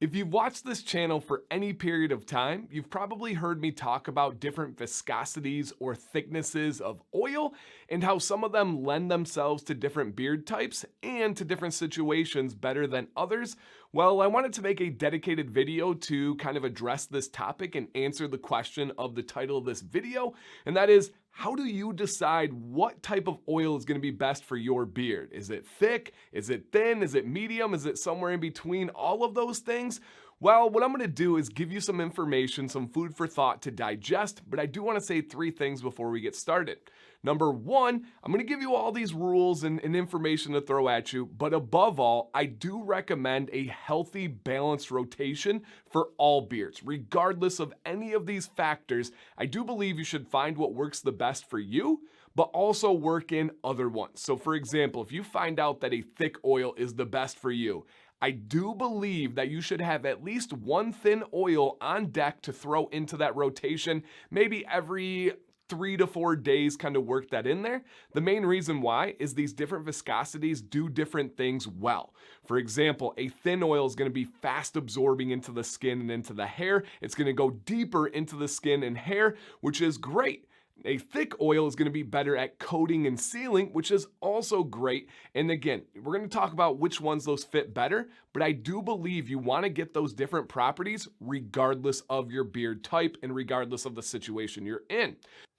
If you've watched this channel for any period of time, you've probably heard me talk about different viscosities or thicknesses of oil and how some of them lend themselves to different beard types and to different situations better than others. Well, I wanted to make a dedicated video to kind of address this topic and answer the question of the title of this video, and that is, how do you decide what type of oil is going to be best for your beard? Is it thick? Is it thin? Is it medium? Is it somewhere in between all of those things? Well, what I'm going to do is give you some information, some food for thought to digest, but I do want to say three things before we get started. Number one, I'm going to give you all these rules and information to throw at you, but above all, I do recommend a healthy, balanced rotation for all beards. Regardless of any of these factors, I do believe you should find what works the best for you, but also work in other ones. So for example, if you find out that a thick oil is the best for you, I do believe that you should have at least one thin oil on deck to throw into that rotation, maybe every 3 to 4 days, kind of work that in there. The main reason why is these different viscosities do different things well. For example, a thin oil is going to be fast absorbing into the skin and into the hair. It's going to go deeper into the skin and hair, which is great. A thick oil is going to be better at coating and sealing, which is also great. And again, we're going to talk about which ones those fit better, but I do believe you want to get those different properties regardless of your beard type and regardless of the situation you're in.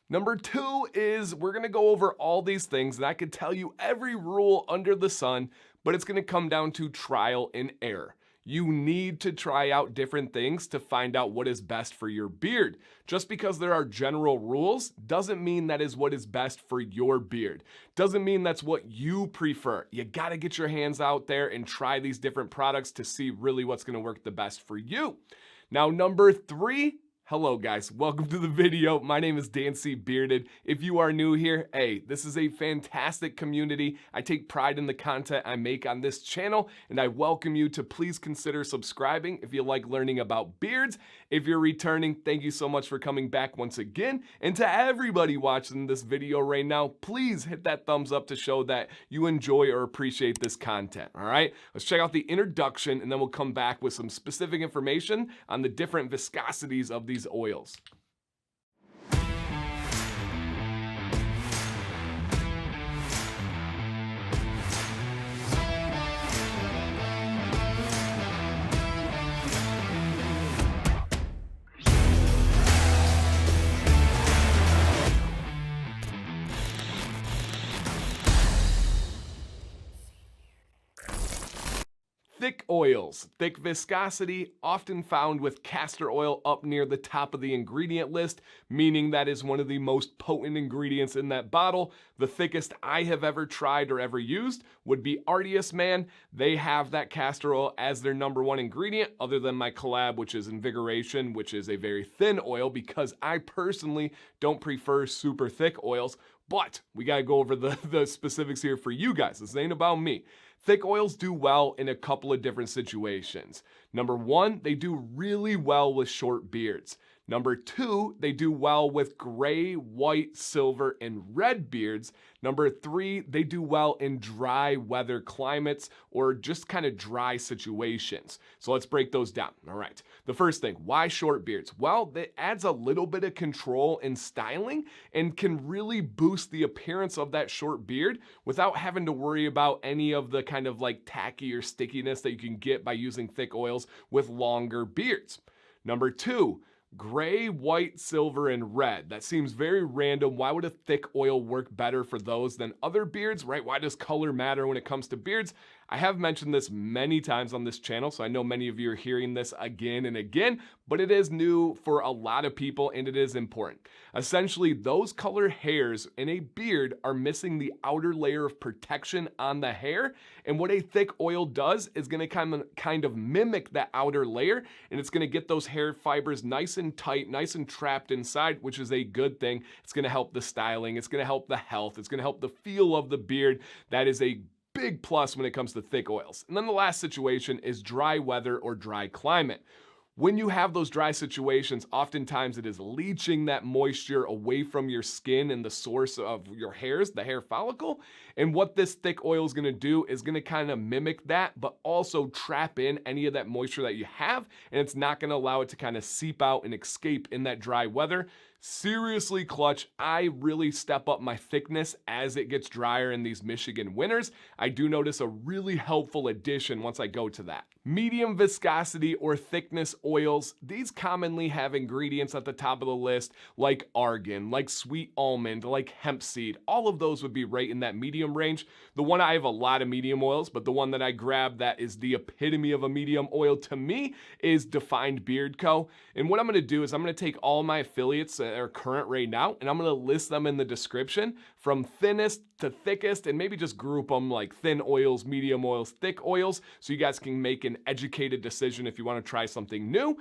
Number two is we're going to go over all these things, and I could tell you every rule under the sun, but it's going to come down to trial and error. You need to try out different things to find out what is best for your beard. Just because there are general rules doesn't mean that is what is best for your beard. Doesn't mean that's what you prefer. You got to get your hands out there and try these different products to see really what's going to work the best for you. Now, number three. Hello guys, welcome to the video. My name is Dan C. Bearded. If you are new here, hey, this is a fantastic community. I take pride in the content I make on this channel, and I welcome you to please consider subscribing if you like learning about beards. If you're returning, thank you so much for coming back once again. And to everybody watching this video right now, please hit that thumbs up to show that you enjoy or appreciate this content, all right? Let's check out the introduction, and then we'll come back with some specific information on the different viscosities of these oils. Thick oils, thick viscosity, often found with castor oil up near the top of the ingredient list, meaning that is one of the most potent ingredients in that bottle. The thickest I have ever tried or ever used would be Artius Man. They have that castor oil as their number one ingredient, other than my collab, which is Invigoration, which is a very thin oil because I personally don't prefer super thick oils. But we got to go over the specifics here for you guys. This ain't about me. Thick oils do well in a couple of different situations. Number one, they do really well with short beards. Number two, they do well with gray, white, silver, and red beards. Number three, they do well in dry weather climates or just kind of dry situations. So let's break those down. All right. The first thing, why short beards? Well, it adds a little bit of control and styling and can really boost the appearance of that short beard without having to worry about any of the kind of like tacky or stickiness that you can get by using thick oils with longer beards. Number two, gray, white, silver, and red. That seems very random. Why would a thick oil work better for those than other beards, right? Why does color matter when it comes to beards? I have mentioned this many times on this channel, so I know many of you are hearing this again and again, but it is new for a lot of people and it is important. Essentially, those color hairs in a beard are missing the outer layer of protection on the hair, and what a thick oil does is going to kind of mimic that outer layer, and it's going to get those hair fibers nice and tight, nice and trapped inside, which is a good thing. It's going to help the styling, it's going to help the health, it's going to help the feel of the beard. That is a big plus when it comes to thick oils. And then the last situation is dry weather or dry climate. When you have those dry situations, oftentimes it is leaching that moisture away from your skin and the source of your hairs, the hair follicle. And what this thick oil is going to do is going to kind of mimic that, but also trap in any of that moisture that you have, and it's not going to allow it to kind of seep out and escape in that dry weather. Seriously clutch. I really step up my thickness as it gets drier in these Michigan winters. I do notice a really helpful addition once I go to that. Medium viscosity or thickness oils, these commonly have ingredients at the top of the list like argan, like sweet almond, like hemp seed. All of those would be right in that medium range. The one, I have a lot of medium oils, but the one that I grab that is the epitome of a medium oil to me is Defined Beard Co. And what I'm going to do is I'm going to take all my affiliates that are current right now, and I'm going to list them in the description from thinnest to thickest, and maybe just group them like thin oils, medium oils, thick oils, so you guys can make an educated decision if you want to try something new.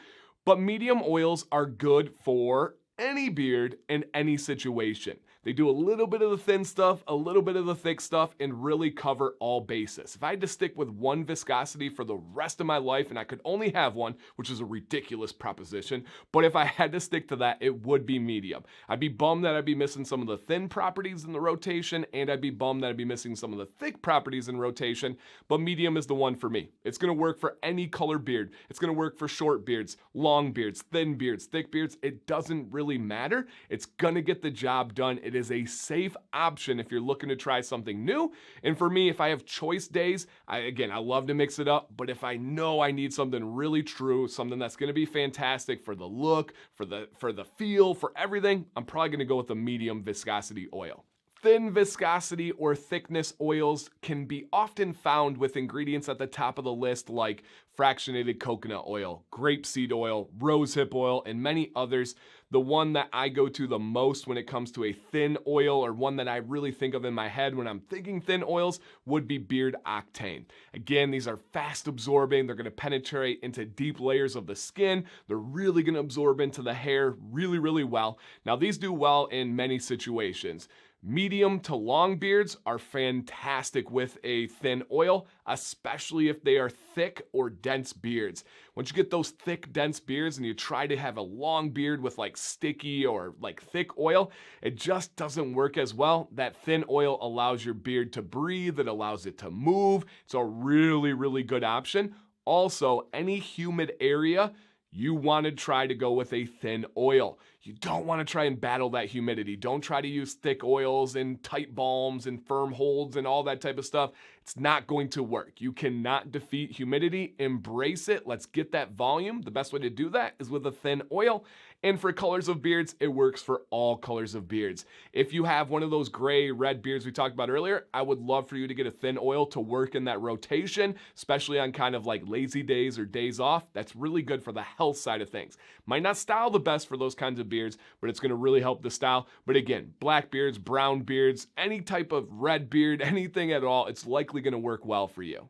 But medium oils are good for any beard in any situation. They do a little bit of the thin stuff, a little bit of the thick stuff, and really cover all bases. If I had to stick with one viscosity for the rest of my life, and I could only have one, which is a ridiculous proposition, but if I had to stick to that, it would be medium. I'd be bummed that I'd be missing some of the thin properties in the rotation, and I'd be bummed that I'd be missing some of the thick properties in rotation, but medium is the one for me. It's going to work for any color beard. It's going to work for short beards, long beards, thin beards, thick beards. It doesn't really matter. It's going to get the job done. It is a safe option if you're looking to try something new. And for me, if I have choice days, I love to mix it up, but if I know I need something really true, something that's going to be fantastic for the look, for the feel, for everything, I'm probably going to go with a medium viscosity oil. Thin viscosity or thickness oils can be often found with ingredients at the top of the list like fractionated coconut oil, grapeseed oil, rosehip oil, and many others. The one that I go to the most when it comes to a thin oil, or one that I really think of in my head when I'm thinking thin oils, would be Beard Octane. Again, these are fast absorbing. They're going to penetrate into deep layers of the skin. They're really going to absorb into the hair really, really well. Now, these do well in many situations. Medium to long beards are fantastic with a thin oil, especially if they are thick or dense beards. Once you get those thick, dense beards and you try to have a long beard with like sticky or like thick oil, it just doesn't work as well. That thin oil allows your beard to breathe, it allows it to move. It's a really, really good option. Also, any humid area, you want to try to go with a thin oil. You don't want to try and battle that humidity. Don't try to use thick oils and tight balms and firm holds and all that type of stuff. It's not going to work. You cannot defeat humidity. Embrace it. Let's get that volume. The best way to do that is with a thin oil. And for colors of beards, it works for all colors of beards. If you have one of those gray, red beards we talked about earlier, I would love for you to get a thin oil to work in that rotation, especially on kind of like lazy days or days off. That's really good for the health side of things. Might not style the best for those kinds of beards, but it's going to really help the style. But again, black beards, brown beards, any type of red beard, anything at all, it's likely going to work well for you.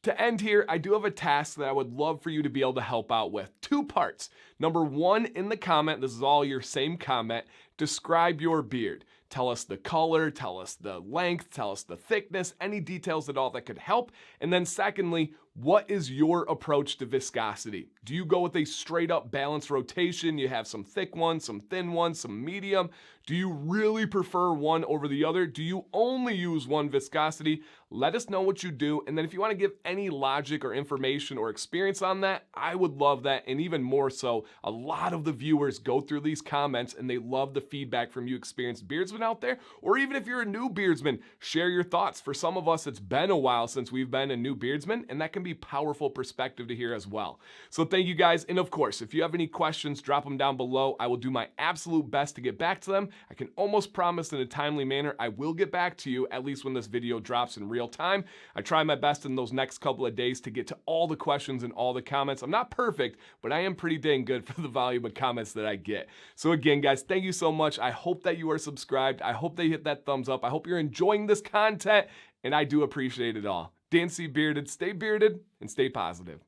To end here, I do have a task that I would love for you to be able to help out with. 2 parts. Number 1, in the comment, this is all your same comment, describe your beard. Tell us the color, tell us the length, tell us the thickness, any details at all that could help. And then secondly, what is your approach to viscosity? Do you go with a straight up balanced rotation? You have some thick ones, some thin ones, some medium. Do you really prefer one over the other? Do you only use one viscosity? Let us know what you do. And then if you want to give any logic or information or experience on that, I would love that. And even more so, a lot of the viewers go through these comments and they love the feedback from you experienced beardsmen out there. Or even if you're a new beardsman, share your thoughts. For some of us, it's been a while since we've been a new beardsman, and that can be powerful perspective to hear as well. So thank you guys. And of course, if you have any questions, drop them down below. I will do my absolute best to get back to them. I can almost promise in a timely manner I will get back to you, at least when this video drops in real time. I try my best in those next couple of days to get to all the questions and all the comments. I'm not perfect, but I am pretty dang good for the volume of comments that I get. So again, guys, thank you so much. I hope that you are subscribed. I hope they hit that thumbs up. I hope you're enjoying this content, and I do appreciate it all. Dan C. Bearded, stay bearded and stay positive.